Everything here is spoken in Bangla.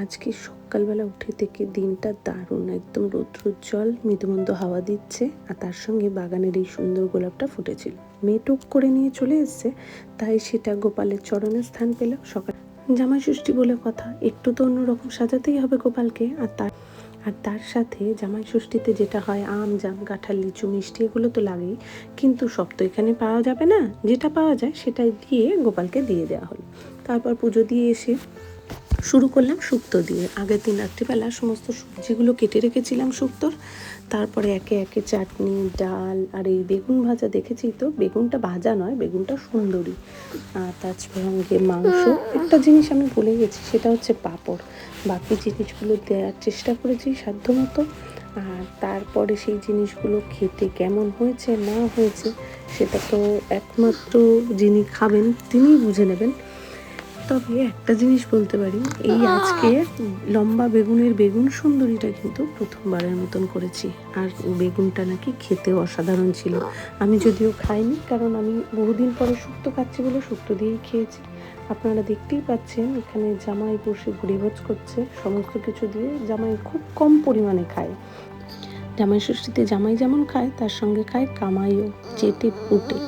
আজকে সকালবেলা উঠে থেকে দিনটা দারুণ, একদম রৌদ্রোজ্জ্বল, মৃদুমন্দ হাওয়া দিচ্ছে, আর তার সঙ্গে বাগানের এই সুন্দর গোলাপটা ফুটেছিল। মেয়ে টুক করে নিয়ে চলে এসছে, তাই সেটা গোপালের চরণে স্থান পেল। সকাল জামাই ষষ্ঠী বলে কথা, একটু তো অন্যরকম সাজাতেই হবে গোপালকে। আর তার সাথে জামাই ষষ্ঠীতে যেটা হয়, আম, জাম, কাঁঠাল, লিচু, মিষ্টি, এগুলো তো লাগেই। কিন্তু সব তো এখানে পাওয়া যাবে না, যেটা পাওয়া যায় সেটাই দিয়ে গোপালকে দিয়ে দেওয়া হলো। তারপর পুজো দিয়ে এসে শুরু করলাম শুক্তো দিয়ে। আগের দিন রাত্রিবেলা সমস্ত সবজিগুলো কেটে রেখেছিলাম শুক্তোর। তারপরে একে একে চাটনি, ডাল আর এই বেগুন ভাজা, দেখেছি তো বেগুনটা ভাজা নয়, বেগুনটা সুন্দরী। আর তার সঙ্গে মাংস। একটা জিনিস আমি ভুলে গেছি, সেটা হচ্ছে পাঁপড়। বাকি জিনিসগুলো দেওয়ার চেষ্টা করেছি সাধ্যমতো। আর তারপরে সেই জিনিসগুলো খেতে কেমন হয়েছে না হয়েছে সেটা তো একমাত্র যিনি খাবেন তিনিই বুঝে নেবেন। তবে একটা জিনিস বলতে পারি, এই আজকে লম্বা বেগুনের বেগুন সুন্দরীটা কিন্তু প্রথমবারের মতন করেছি। আর বেগুনটা নাকি খেতেও অসাধারণ ছিল। আমি যদিও খাইনি, কারণ আমি বহুদিন পরে শুক্তো খাচ্ছি বলে শুক্তো দিয়েই খেয়েছি। আপনারা দেখতেই পাচ্ছেন এখানে জামাই বসে ভুড়িভোজ করছে, সমস্ত কিছু দিয়ে। জামাই খুব কম পরিমাণে খায়। জামাই ষষ্ঠীতে জামাই যেমন খায়, তার সঙ্গে খায় কামাইও, চেটে পুটে।